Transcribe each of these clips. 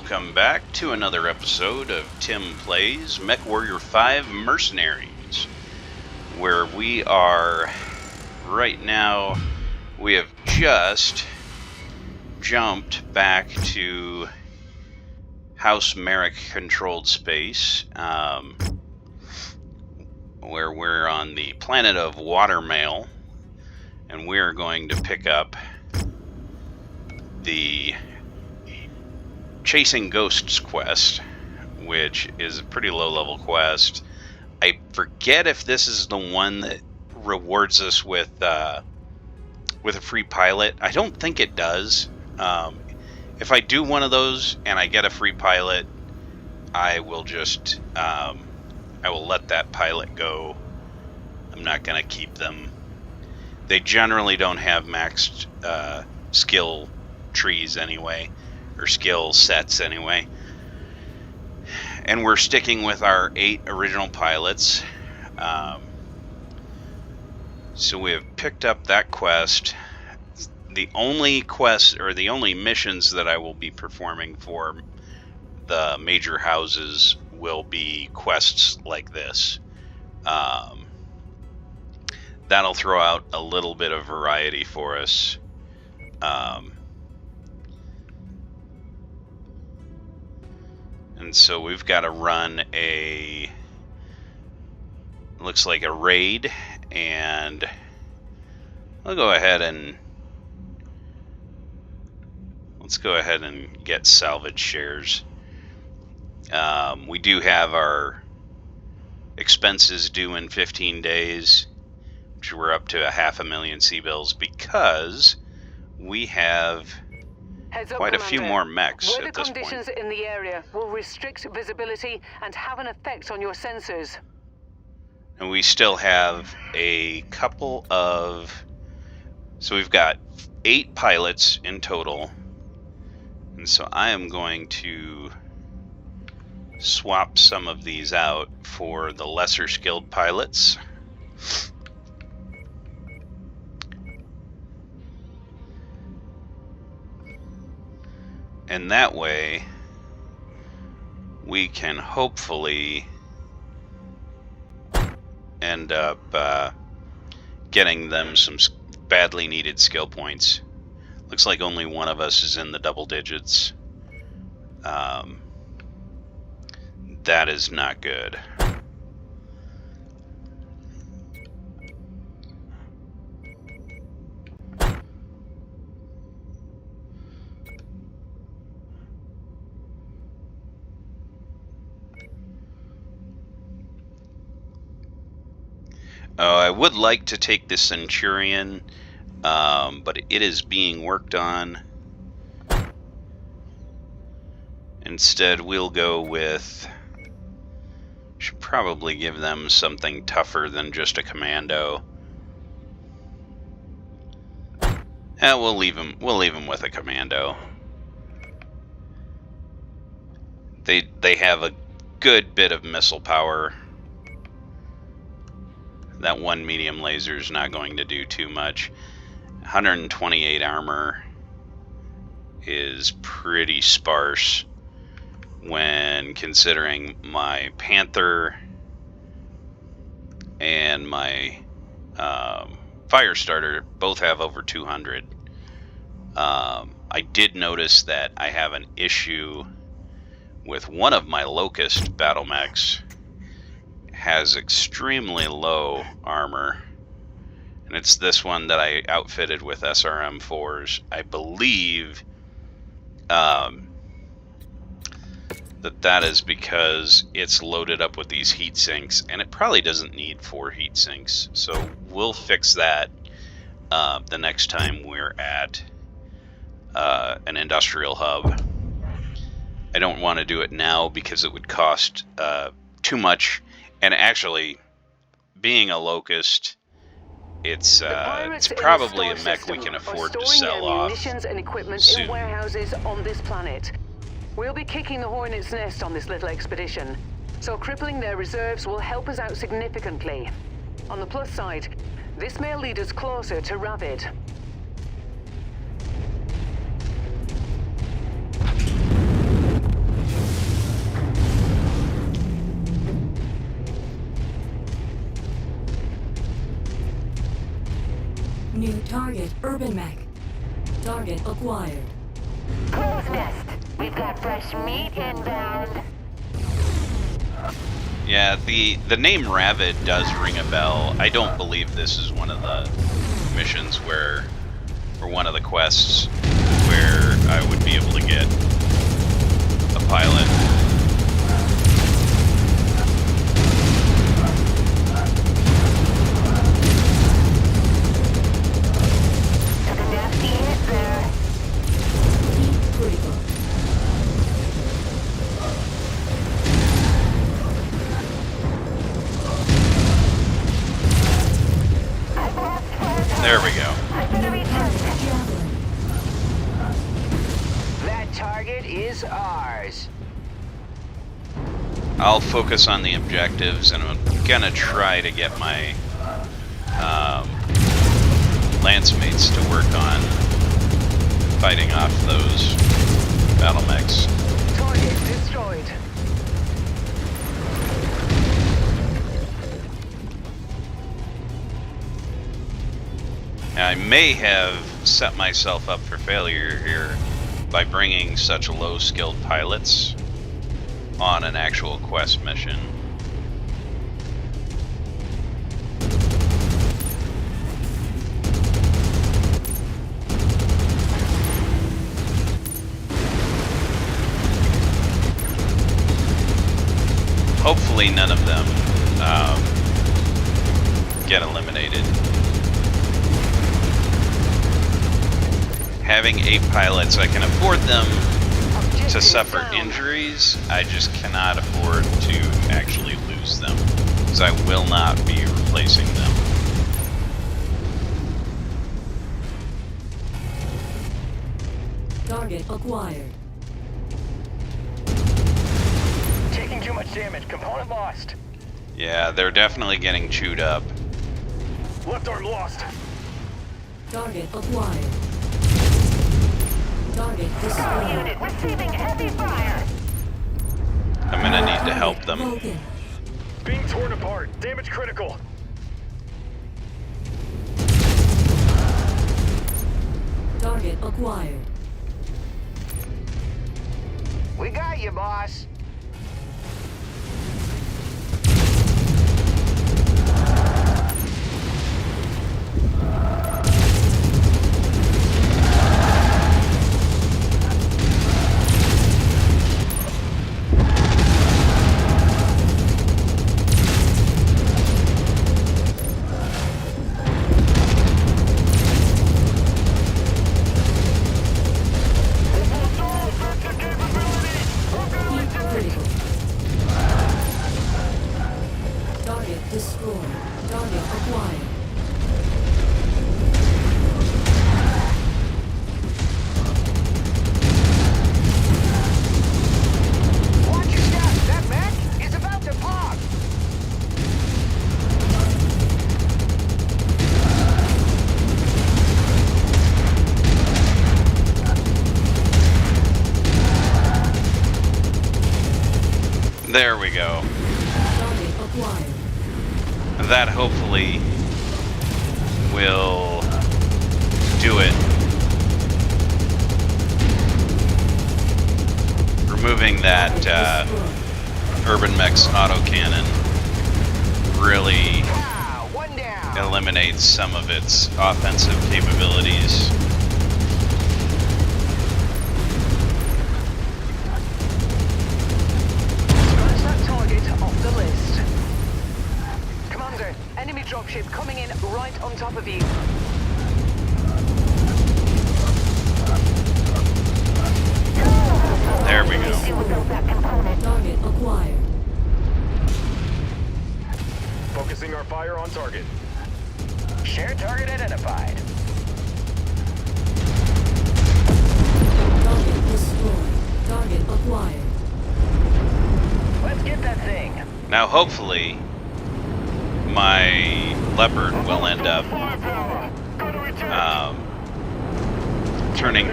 welcome back to another episode of Tim Plays MechWarrior 5 Mercenaries, where we are right now. We have just jumped back to House Merrick controlled space, where we're on the planet of Watermail, and we're going to pick up the Chasing Ghosts quest, which is a pretty low-level quest. I forget if this is the one that rewards us with a free pilot. I don't think it does. If I do one of those and I get a free pilot, I will just I will let that pilot go. I'm not going to keep them. They generally don't have maxed skill trees anyway, or skill sets anyway. And we're sticking with our 8 original pilots. So we have picked up that quest. The only quest, or the only missions that I will be performing for the major houses will be quests like this. That'll throw out a little bit of variety for us. And so we've got to run looks like a raid, and I'll go ahead and let's go ahead and get salvage shares. We do have our expenses due in 15 days, which we're up to 500,000 C-bills because we have quite a few more mechs at this point. Weather conditions in the area will restrict visibility and have an effect on your sensors. And we still have a couple of... So we've got 8 pilots in total. And so I am going to swap some of these out for the lesser skilled pilots. And that way, we can hopefully end up getting them some badly needed skill points. Looks like only one of us is in the double digits. That is not good. I would like to take the Centurion, but it is being worked on. Instead, we'll go with... Should probably give them something tougher than just a commando. We'll leave them with a commando. They have a good bit of missile power. That one medium laser is not going to do too much. 128 armor is pretty sparse when considering my Panther and my Firestarter both have over 200. I did notice that I have an issue with one of my Locust battle mechs. Has extremely low armor, and it's this one that I outfitted with SRM4s. I believe that is because it's loaded up with these heat sinks, and it probably doesn't need 4 heat sinks, so we'll fix that the next time we're at an industrial hub. I don't want to do it now because it would cost too much. And actually, being a Locust, it's probably a mech we can afford to sell off munitions and equipment soon. In warehouses on this planet. We'll be kicking the hornet's nest on this little expedition, so crippling their reserves will help us out significantly. On the plus side, this may lead us closer to Ravid. Target urban mech. Target acquired. Crow's nest. We've got fresh meat inbound. Yeah, the name Ravid does ring a bell. I don't believe this is one of the missions or one of the quests where I would be able to get a pilot. Took a nasty hit there. Heat critical. There we go. That target is ours. I'll focus on the objectives, and I'm gonna try to get my lance mates to work on fighting off those battle mechs. Target destroyed. Now, I may have set myself up for failure here by bringing such low-skilled pilots on an actual quest mission. Hopefully none of them get eliminated. Having 8 pilots, I can afford them to suffer injuries. I just cannot afford to actually lose them, because I will not be replacing them. Target acquired. Taking too much damage. Component lost. Yeah, they're definitely getting chewed up. Left arm lost. Target acquired. Target destroyed. Unit receiving heavy fire. I'm gonna need to help them. Broken. Being torn apart. Damage critical. Target acquired. We got you, boss. Heat critical. Target destroyed. Target acquired. Watch your step. That mech is about to pop. There we go. Target acquired. That hopefully will do it. Removing that Destroyed. Urban Mech's autocannon really Ah, one down. eliminates some of its offensive capabilities. Scratch that target off the list. Commander, enemy dropship coming in right on top of you. There we go. See what built that component. Target acquired. Focusing our fire on target. Shared target identified. Target destroyed. Target acquired. Let's get that thing. Now hopefully my Leopard will end up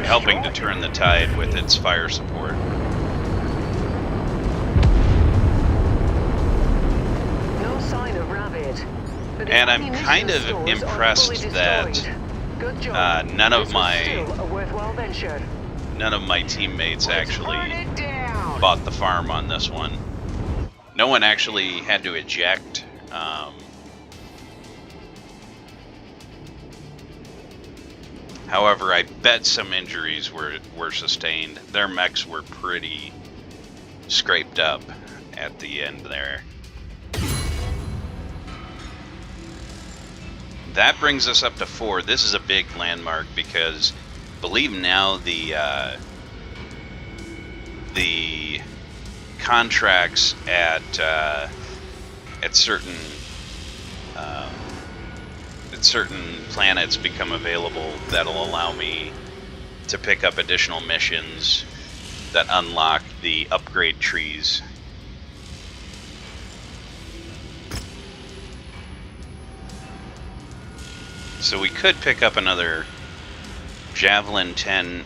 helping to turn the tide with its fire support. No sign of Ravid. But And the I'm ammunition kind of stores are impressed fully that destroyed. Good job. None of This was my still a worthwhile venture. teammates Burn actually it down. bought the farm on this one. No one actually had to eject. However, I bet some injuries were sustained. Their mechs were pretty scraped up at the end there. That brings us up to 4. This is a big landmark because, believe now, the contracts at certain planets become available that'll allow me to pick up additional missions that unlock the upgrade trees. So we could pick up another Javelin 10N,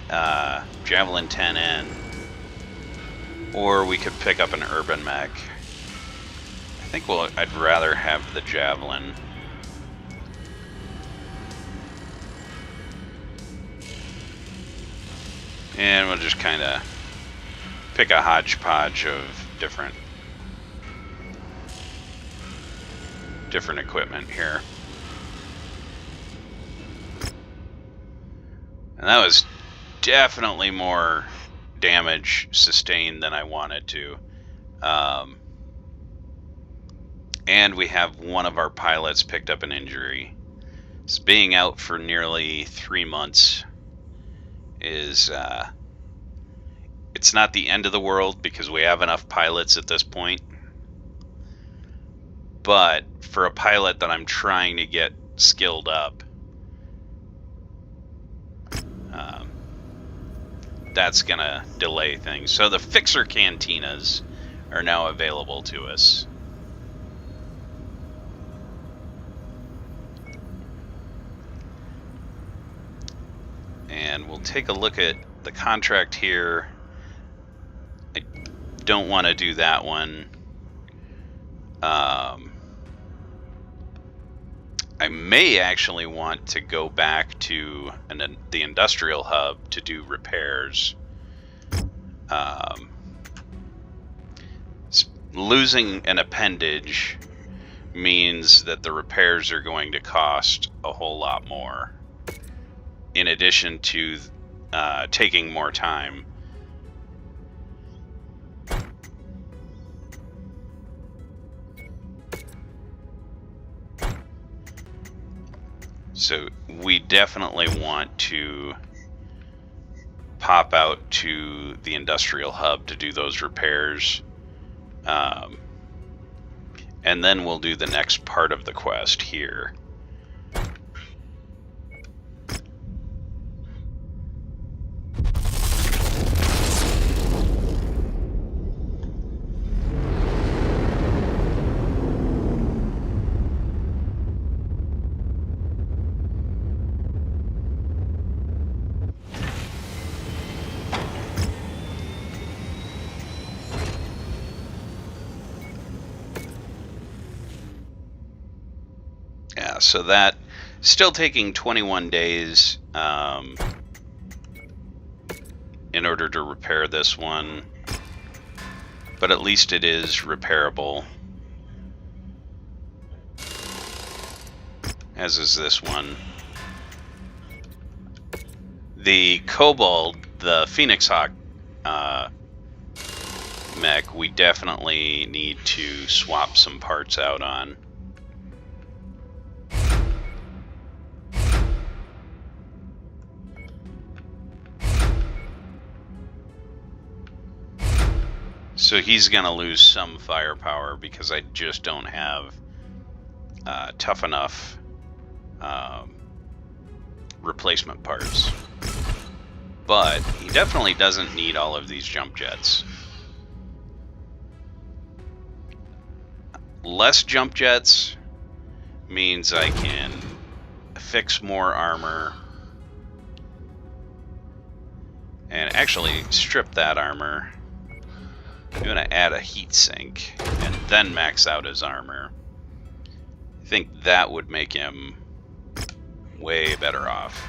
or we could pick up an Urban Mech. I think I'd rather have the Javelin. And we'll just kind of pick a hodgepodge of different equipment here. And that was definitely more damage sustained than I wanted to. And we have one of our pilots picked up an injury. So being out for nearly 3 months is it's not the end of the world because we have enough pilots at this point, but for a pilot that I'm trying to get skilled up, that's gonna delay things. So the fixer cantinas are now available to us. And we'll take a look at the contract here. I don't want to do that one. I may actually want to go back to the industrial hub to do repairs. Losing an appendage means that the repairs are going to cost a whole lot more, in addition to taking more time. So we definitely want to pop out to the industrial hub to do those repairs. And then we'll do the next part of the quest here. Yeah, so that still taking 21 days in order to repair this one, but at least it is repairable, as is this one. The Kobold, the Phoenix Hawk mech, we definitely need to swap some parts out on. So he's going to lose some firepower because I just don't have tough enough replacement parts. But he definitely doesn't need all of these jump jets. Less jump jets means I can fix more armor and actually strip that armor. I'm going to add a heat sink and then max out his armor. I think that would make him way better off.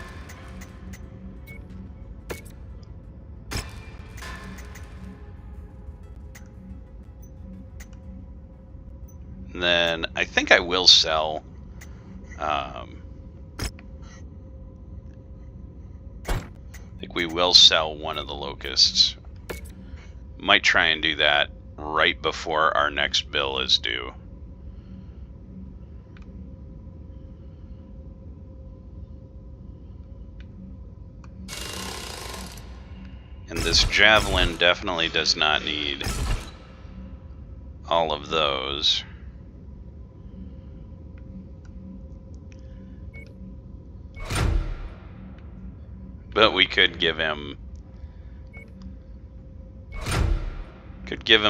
And then I think I will sell. I think we will sell one of the locusts. Might try and do that right before our next bill is due. And this javelin definitely does not need all of those. But we could give him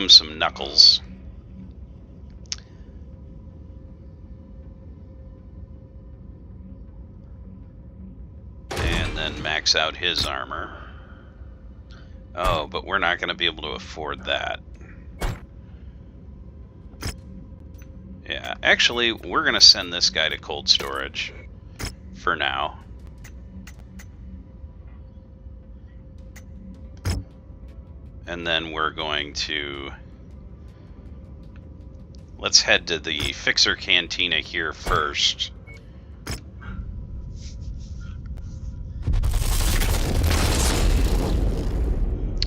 some knuckles. And then max out his armor. Oh, but we're not going to be able to afford that. Yeah, actually, we're going to send this guy to cold storage for now. And then we're going to... Let's head to the Fixer Cantina here first.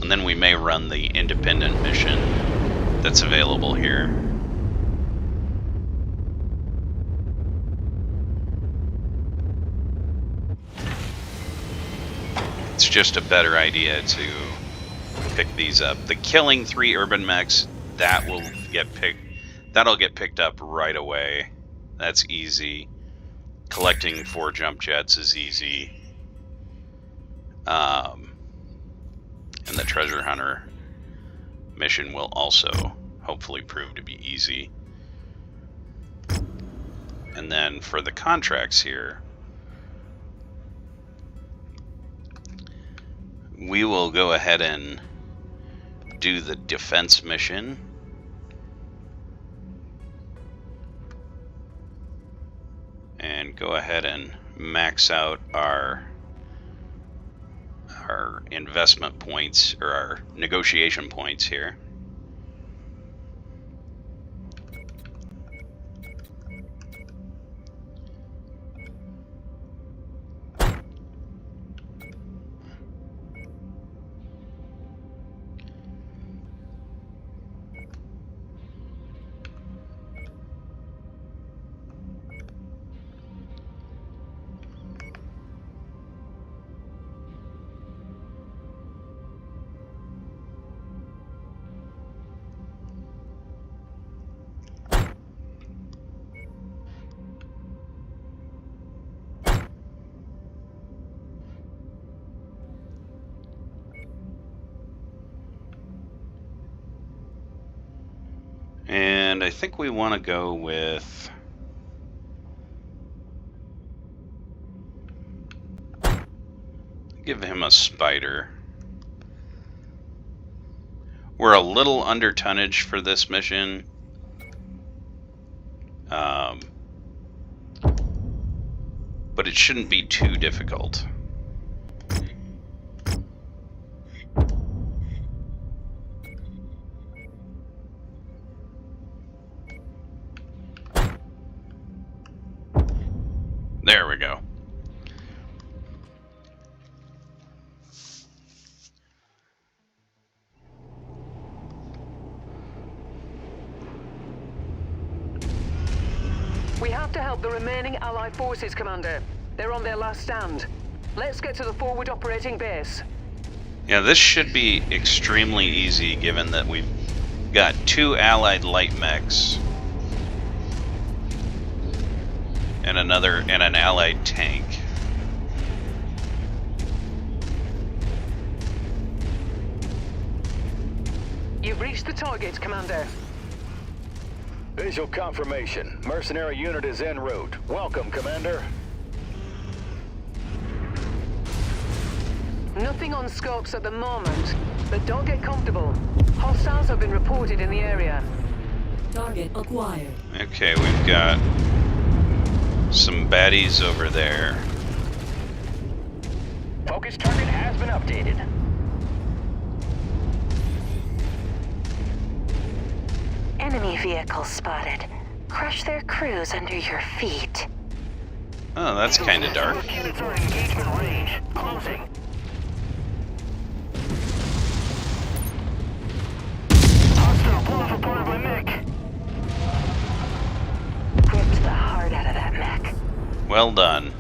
And then we may run the independent mission that's available here. It's just a better idea to pick these up. The killing 3 urban mechs, that'll get picked up right away. That's easy. Collecting 4 jump jets is easy. And the treasure hunter mission will also hopefully prove to be easy. And then for the contracts here, we will go ahead and do the defense mission. And go ahead and max out our investment points, or our negotiation points here. And I think we want to go with... give him a spider. We're a little under tonnage for this mission. But it shouldn't be too difficult. There we go. We have to help the remaining Allied forces, Commander. They're on their last stand. Let's get to the forward operating base. Yeah, this should be extremely easy given that we've got 2 Allied light mechs and an Allied tank. You've reached the target, Commander. Visual confirmation. Mercenary unit is en route. Welcome, Commander. Nothing on scopes at the moment, but don't get comfortable. Hostiles have been reported in the area. Target acquired. Okay, we've got some baddies over there. Focus target has been updated. Enemy vehicles spotted. Crush their crews under your feet. Oh, that's kind of dark. Units are in engagement range. Closing. Hostile, blow off a part of my mech. Ripped the heart out of that mech. Well done.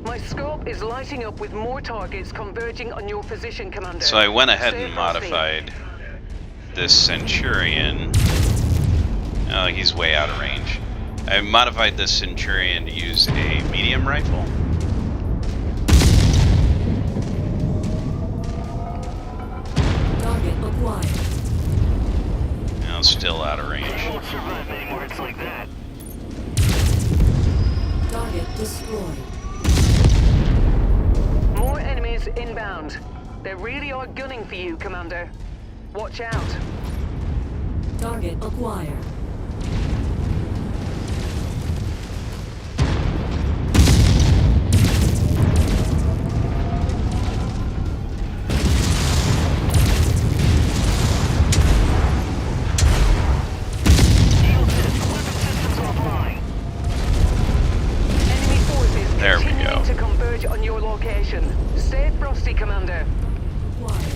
My scope is lighting up with more targets converging on your position, Commander. So I went ahead Stay and frosty. modified this Centurion. Oh, he's way out of range. I modified this Centurion to use a medium rifle. Target acquired. Now still out of range. Won't survive many more hits like that. Target destroyed. More enemies inbound. They really are gunning for you, Commander. Watch out. Target acquired. Shield system, weapon systems offline. Enemy forces There we continuing go. to converge on your location. Stay frosty, Commander. Acquired.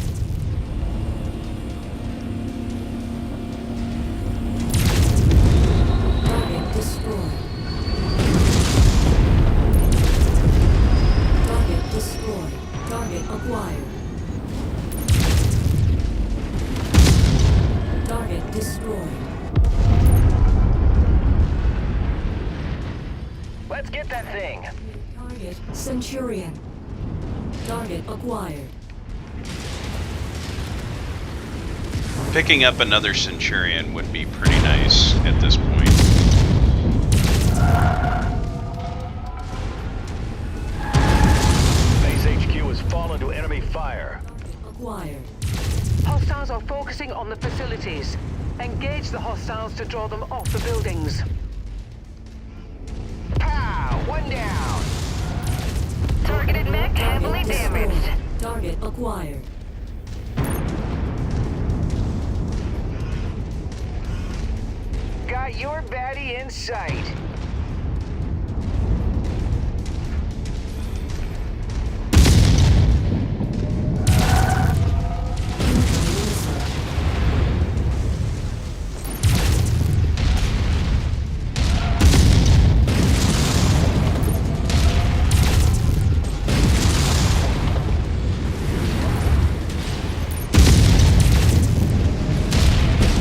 Target destroyed. Target destroyed. Target acquired. Target destroyed. Let's get that thing. Target Centurion. Target acquired. Picking up another Centurion would be pretty nice at this point. Base HQ has fallen to enemy fire. Target acquired. Hostiles are focusing on the facilities. Engage the hostiles to draw them off the buildings. Pow! One down. Targeted mech heavily Target damaged. destroyed. Target acquired. Got your baddie in sight.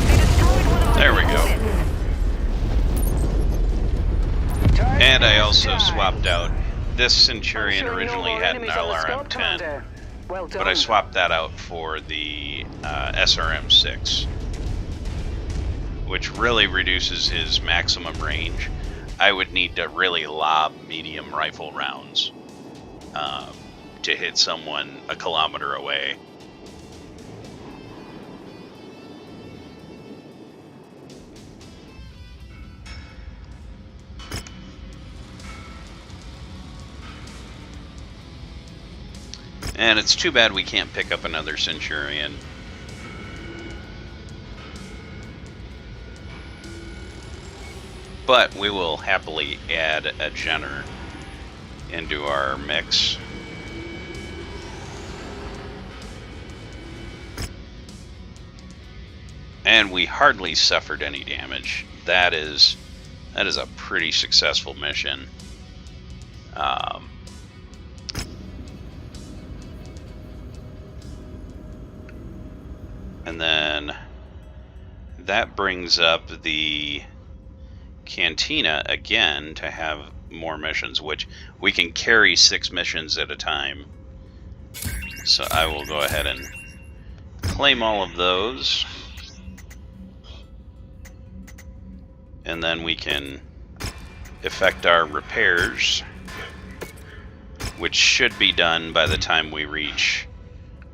They destroyed one of our There we go. opponents. And I also swapped out this Centurion. Showing no Originally more had an enemies on the scope, LRM-10, Commander. Well done. but I swapped that out for the SRM-6, which really reduces his maximum range. I would need to really lob medium rifle rounds to hit someone a kilometer away. And it's too bad we can't pick up another Centurion. But we will happily add a Jenner into our mix. And we hardly suffered any damage. That is a pretty successful mission. And then that brings up the Cantina again to have more missions, which we can carry 6 missions at a time. So I will go ahead and claim all of those. And then we can effect our repairs, which should be done by the time we reach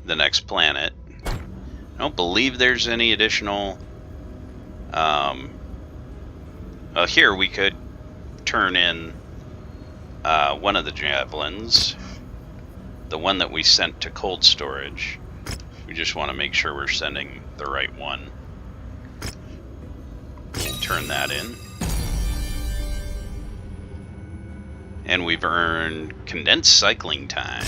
the next planet. I don't believe there's any additional... well, here we could turn in one of the javelins, the one that we sent to cold storage. We just want to make sure we're sending the right one. We'll turn that in. And we've earned condensed cycling time.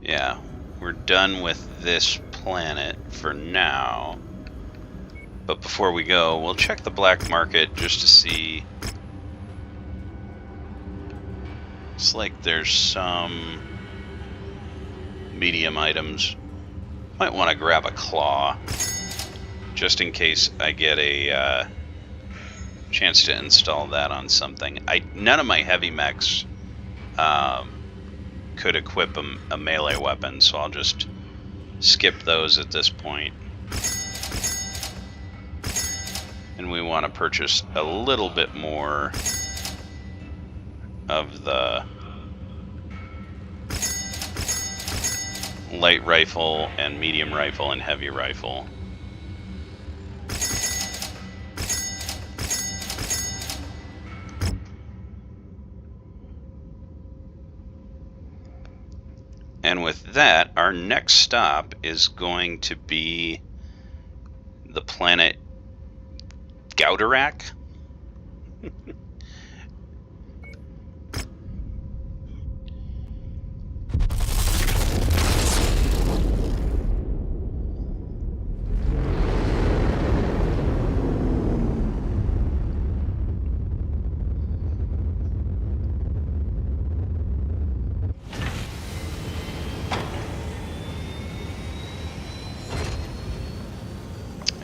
Yeah, we're done with this planet for now. But before we go, we'll check the black market just to see. It's like there's some medium items. Might want to grab a claw, just in case I get a chance to install that on something. None of my heavy mechs could equip a melee weapon, so I'll just skip those at this point. And we want to purchase a little bit more of the light rifle and medium rifle and heavy rifle. And with that, our next stop is going to be the planet Gouderak.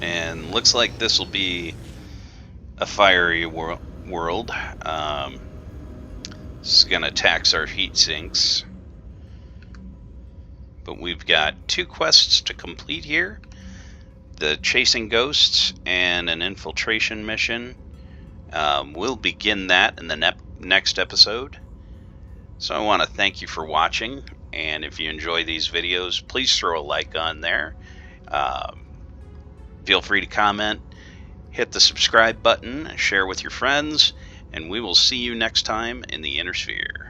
And looks like this will be a fiery world. This is going to tax our heat sinks. But we've got 2 quests to complete here. The Chasing Ghosts and an infiltration mission. We'll begin that in the next episode. So I want to thank you for watching. And if you enjoy these videos, please throw a like on there. Feel free to comment, hit the subscribe button, share with your friends, and we will see you next time in the Inner Sphere.